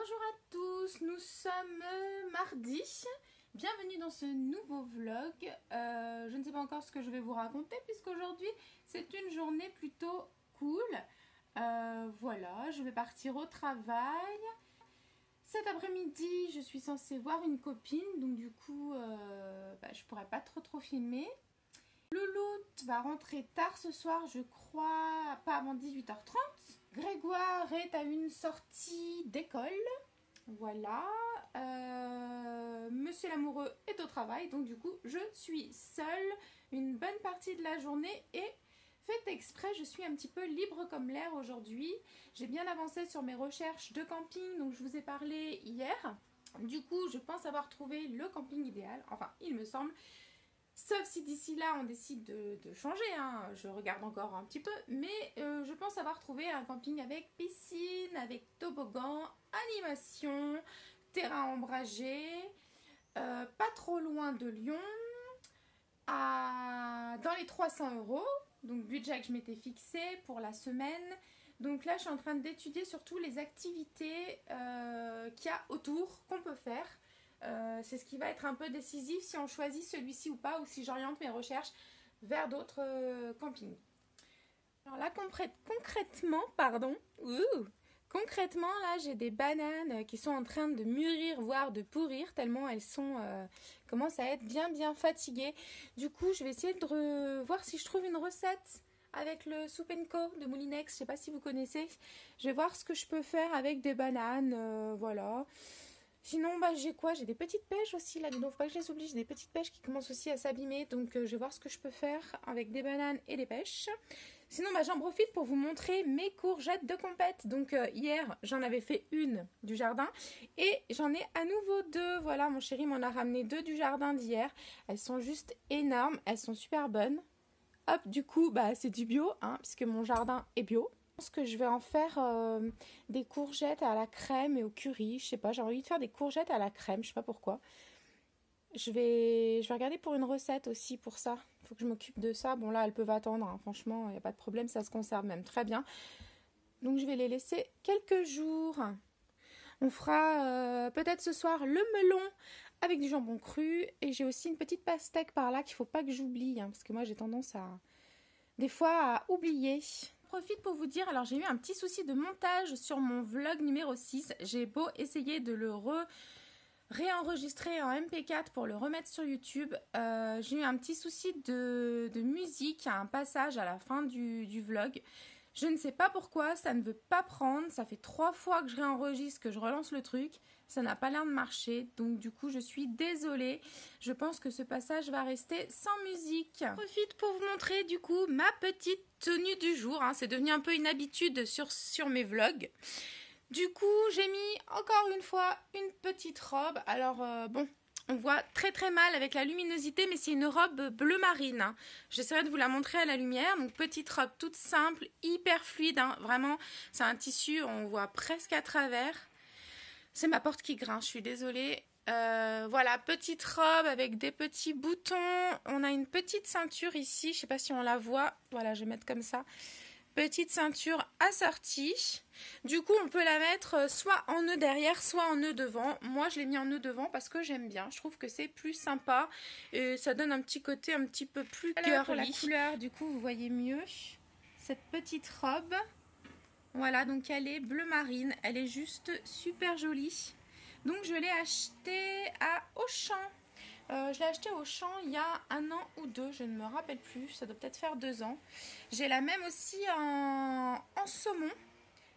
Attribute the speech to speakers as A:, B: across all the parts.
A: Bonjour à tous, nous sommes mardi. Bienvenue dans ce nouveau vlog. Je ne sais pas encore ce que je vais vous raconter puisqu'aujourd'hui c'est une journée plutôt cool. Voilà, je vais partir au travail. Cet après-midi, je suis censée voir une copine, donc du coup, je pourrais pas trop filmer. Louloute va rentrer tard ce soir, je crois, pas avant 18h30. Grégoire est à une sortie d'école. Voilà. Monsieur l'amoureux est au travail, donc du coup, je suis seule une bonne partie de la journée et fait exprès, je suis un petit peu libre comme l'air aujourd'hui. J'ai bien avancé sur mes recherches de camping, donc je vous ai parlé hier. Du coup, je pense avoir trouvé le camping idéal, enfin, il me semble. Sauf si d'ici là on décide de changer, hein. Je regarde encore un petit peu, mais je pense avoir trouvé un camping avec piscine, avec toboggan, animation, terrain ombragé, pas trop loin de Lyon, dans les 300 €, donc budget que je m'étais fixé pour la semaine. Donc là je suis en train d'étudier surtout les activités qu'il y a autour, qu'on peut faire. C'est ce qui va être un peu décisif si on choisit celui-ci ou pas, ou si j'oriente mes recherches vers d'autres campings. Alors là concrètement là j'ai des bananes qui sont en train de mûrir, voire de pourrir, tellement elles commencent à être bien fatiguées. Du coup je vais essayer de voir si je trouve une recette avec le Soup & Co de Moulinex, je sais pas si vous connaissez. Je vais voir ce que je peux faire avec des bananes, voilà. Sinon, j'ai quoi? J'ai des petites pêches aussi là, il ne faut pas que je les oublie. J'ai des petites pêches qui commencent aussi à s'abîmer, donc je vais voir ce que je peux faire avec des bananes et des pêches. Sinon, j'en profite pour vous montrer mes courgettes de compète. Donc hier, j'en avais fait une du jardin et j'en ai à nouveau deux. Voilà, mon chéri m'en a ramené deux du jardin d'hier. Elles sont juste énormes, elles sont super bonnes. Hop, du coup, c'est du bio, hein, puisque mon jardin est bio. Je pense que je vais en faire des courgettes à la crème et au curry. Je sais pas, j'ai envie de faire des courgettes à la crème, je sais pas pourquoi. Je vais regarder pour une recette aussi pour ça. Il faut que je m'occupe de ça. Bon là, elles peuvent attendre, hein. Franchement, il n'y a pas de problème, ça se conserve même très bien. Donc je vais les laisser quelques jours. On fera peut-être ce soir le melon avec du jambon cru. Et j'ai aussi une petite pastèque par là qu'il ne faut pas que j'oublie, hein, parce que moi j'ai tendance des fois à oublier. Profite pour vous dire, alors j'ai eu un petit souci de montage sur mon vlog numéro 6. J'ai beau essayer de le réenregistrer en MP4 pour le remettre sur YouTube. J'ai eu un petit souci de musique à un passage à la fin du vlog. Je ne sais pas pourquoi, ça ne veut pas prendre. Ça fait 3 fois que je réenregistre, que je relance le truc. Ça n'a pas l'air de marcher, donc du coup je suis désolée. Je pense que ce passage va rester sans musique. Je profite pour vous montrer du coup ma petite tenue du jour, hein. C'est devenu un peu une habitude sur mes vlogs. Du coup j'ai mis encore une fois une petite robe. Alors bon, on voit très mal avec la luminosité, mais c'est une robe bleu marine, hein. J'essaierai de vous la montrer à la lumière. Donc petite robe toute simple, hyper fluide, hein. Vraiment c'est un tissu, on voit presque à travers. C'est ma porte qui grince, je suis désolée. Voilà, petite robe avec des petits boutons. On a une petite ceinture ici, je sais pas si on la voit. Voilà, je vais mettre comme ça. Petite ceinture assortie. Du coup, on peut la mettre soit en nœud derrière, soit en nœud devant. Moi, je l'ai mis en nœud devant parce que j'aime bien. Je trouve que c'est plus sympa et ça donne un petit côté un petit peu plus girly. Pour la couleur, du coup, vous voyez mieux cette petite robe. Voilà, donc elle est bleu marine. Elle est juste super jolie. Donc, je l'ai achetée à Auchan. Je l'ai acheté au Auchan il y a 1 an ou 2, je ne me rappelle plus, ça doit peut-être faire 2 ans. J'ai la même aussi en saumon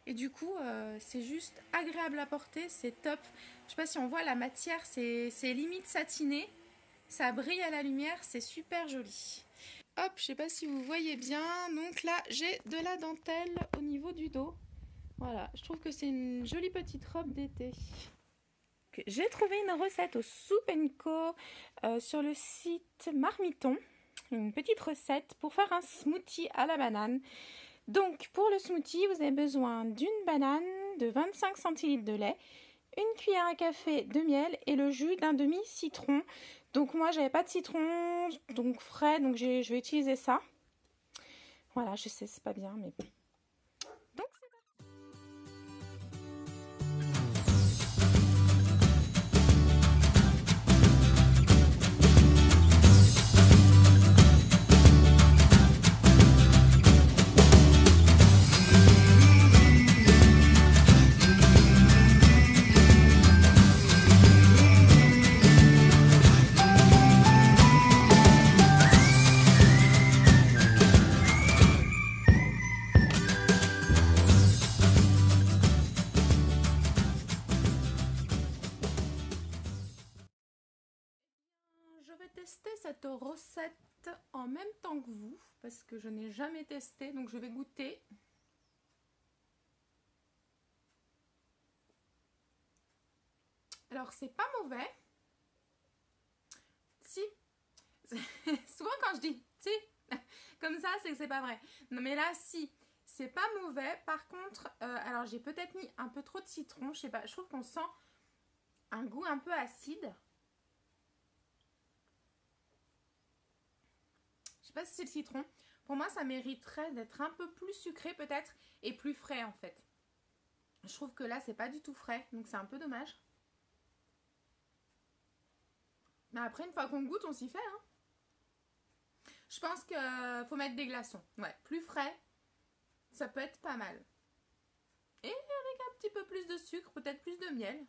A: et du coup c'est juste agréable à porter, c'est top. Je sais pas si on voit la matière, c'est limite satiné, ça brille à la lumière, c'est super joli. Hop, je sais pas si vous voyez bien, donc là j'ai de la dentelle au niveau du dos. Voilà, je trouve que c'est une jolie petite robe d'été. J'ai trouvé une recette au Soup & Co sur le site Marmiton. Une petite recette pour faire un smoothie à la banane. Donc pour le smoothie, vous avez besoin d'une banane, de 25 centilitres de lait, une cuillère à café de miel et le jus d'un demi-citron. Donc moi j'avais pas de citron, donc frais, donc je vais utiliser ça. Voilà, je sais c'est pas bien mais bon. Donc c'est parti. cette recette en même temps que vous parce que je n'ai jamais testé, donc je vais goûter. Alors c'est pas mauvais. Si. Souvent quand je dis si, comme ça c'est que c'est pas vrai. Non mais là si, c'est pas mauvais. Par contre, alors j'ai peut-être mis un peu trop de citron, je sais pas, je trouve qu'on sent un goût un peu acide. Je sais pas si c'est le citron. Pour moi ça mériterait d'être un peu plus sucré peut-être et plus frais en fait. Je trouve que là c'est pas du tout frais, donc c'est un peu dommage. Mais après, une fois qu'on goûte, on s'y fait. Hein. Je pense qu'il faut mettre des glaçons. Ouais, plus frais, ça peut être pas mal. Et avec un petit peu plus de sucre, peut-être plus de miel.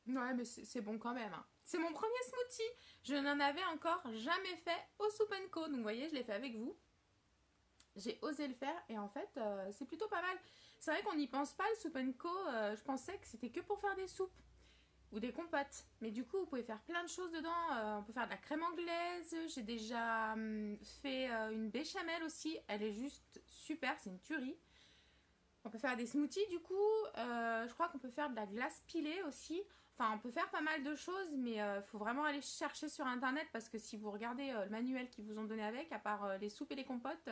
A: Ouais, mais c'est bon quand même. Hein. C'est mon premier smoothie. Je n'en avais encore jamais fait au Soup & Co. Donc, vous voyez, je l'ai fait avec vous. J'ai osé le faire et en fait, c'est plutôt pas mal. C'est vrai qu'on n'y pense pas, le Soup & Co. Je pensais que c'était que pour faire des soupes. Ou des compotes. Mais du coup, vous pouvez faire plein de choses dedans. On peut faire de la crème anglaise. J'ai déjà fait une béchamel aussi. Elle est juste super, c'est une tuerie. On peut faire des smoothies du coup. Je crois qu'on peut faire de la glace pilée aussi. Enfin, on peut faire pas mal de choses, mais il faut vraiment aller chercher sur internet parce que si vous regardez le manuel qu'ils vous ont donné avec, à part les soupes et les compotes,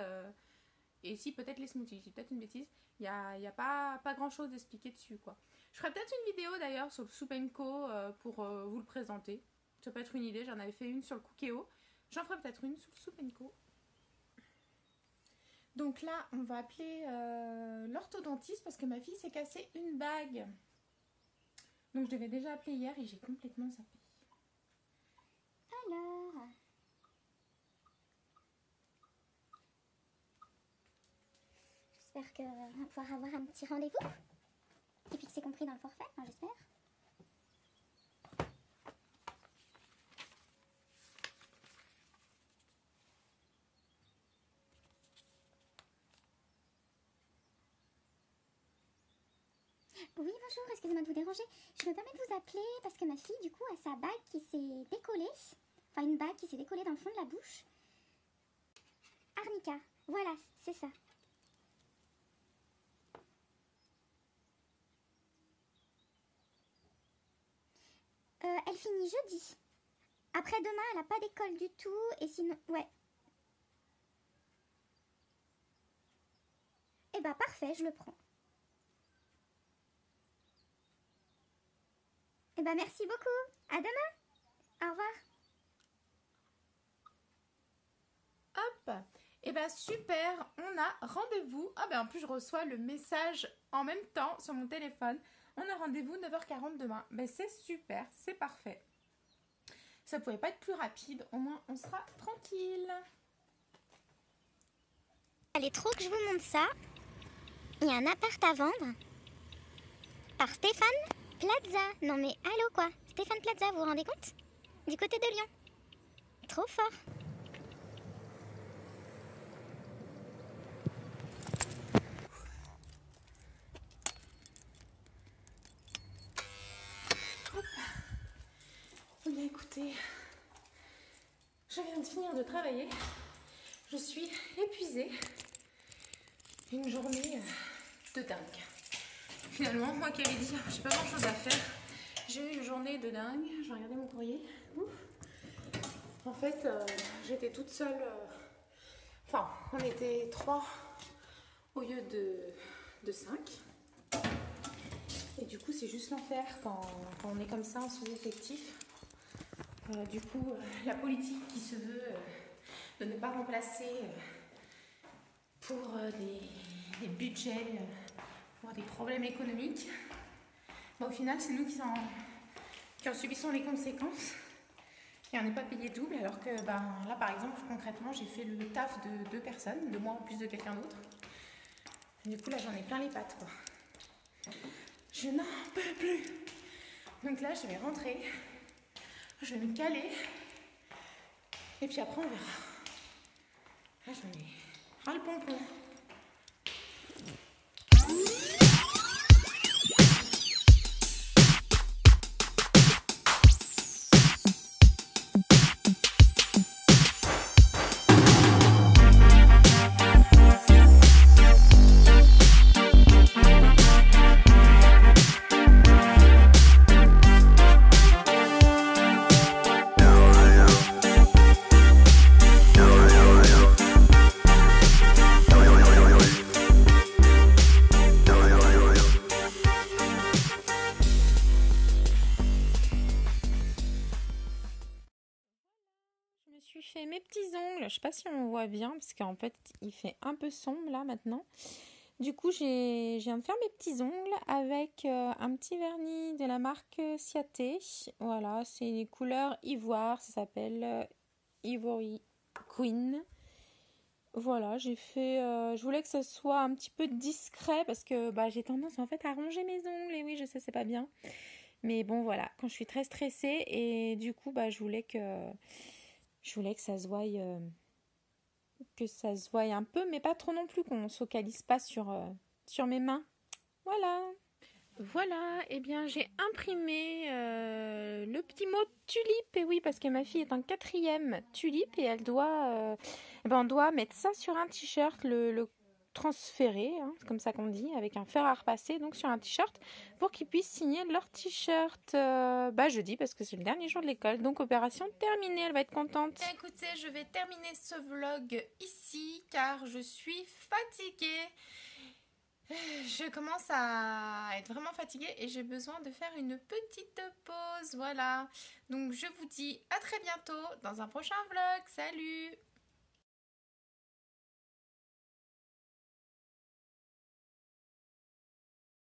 A: et si peut-être les smoothies, j'ai peut-être une bêtise, il n'y a pas grand chose d'expliquer dessus quoi. Je ferai peut-être une vidéo d'ailleurs sur le Soup & Co pour vous le présenter. Ça peut être une idée, j'en avais fait une sur le Cookéo. J'en ferai peut-être une sur le Soup & Co. Donc là, on va appeler l'orthodontiste parce que ma fille s'est cassée une bague. Donc je devais déjà appeler hier et j'ai complètement zappé.
B: Alors, j'espère qu'on va pouvoir avoir un petit rendez-vous. Et puis que c'est compris dans le forfait, hein, j'espère. Oui, bonjour, excusez-moi de vous déranger. Je me permets de vous appeler parce que ma fille, du coup, a sa bague qui s'est décollée. Enfin, une bague qui s'est décollée dans le fond de la bouche. Arnica, voilà, c'est ça. Elle finit jeudi. Après demain, elle n'a pas d'école du tout. Et sinon, ouais. Eh bah parfait, je le prends. Eh bah merci beaucoup. À demain. Au revoir.
A: Hop. Et ben super, on a rendez-vous. Ah ben en plus je reçois le message en même temps sur mon téléphone. On a rendez-vous 9h40 demain. Ben c'est super, c'est parfait. Ça pouvait pas être plus rapide, au moins on sera tranquille.
B: Allez, trop que je vous montre ça. Il y a un appart à vendre par Stéphane Plaza. Non mais allô quoi, Stéphane Plaza, vous vous rendez compte? Du côté de Lyon. Trop fort.
A: Bien écoutez, je viens de finir de travailler. Je suis épuisée. Une journée de dingue. Finalement, moi qui avais dit j'ai pas grand chose à faire, j'ai eu une journée de dingue. Je vais regarder mon courrier. Ouf. En fait, j'étais toute seule. Enfin, on était 3 au lieu de 5. Et du coup, c'est juste l'enfer quand on est comme ça en sous-effectif. Du coup, la politique qui se veut de ne pas remplacer pour des budgets, pour des problèmes économiques, au final, c'est nous qui en subissons les conséquences. Et on n'est pas payé double, alors que là, par exemple, concrètement, j'ai fait le taf de 2 personnes, de moi en plus de quelqu'un d'autre. Du coup, là, j'en ai plein les pattes, quoi. Je n'en peux plus. Donc là, je vais rentrer. Je vais me caler. Et puis après, on verra. Là, j'en ai ras le pompon. ongles. Je sais pas si on voit bien parce qu'en fait il fait un peu sombre là maintenant. Du coup, je viens de faire mes petits ongles avec un petit vernis de la marque Ciaté. Voilà, c'est les couleurs ivoire, ça s'appelle Ivory Queen. Voilà, j'ai fait. Je voulais que ce soit un petit peu discret parce que j'ai tendance en fait à ronger mes ongles. Et oui, je sais, c'est pas bien. Mais bon, voilà, quand je suis très stressée et du coup, je voulais que ça se voie un peu, mais pas trop non plus, qu'on ne se focalise pas sur mes mains. Voilà. Voilà, et bien j'ai imprimé le petit mot tulipe, et oui, parce que ma fille est en 4e tulipe et on doit mettre ça sur un t-shirt, le transférer, hein, c'est comme ça qu'on dit, avec un fer à repasser, donc sur un t-shirt, pour qu'ils puissent signer leur t-shirt jeudi, parce que c'est le dernier jour de l'école, donc opération terminée, elle va être contente. Écoutez, je vais terminer ce vlog ici, car je suis fatiguée. Je commence à être vraiment fatiguée et j'ai besoin de faire une petite pause, voilà. Donc je vous dis à très bientôt dans un prochain vlog. Salut!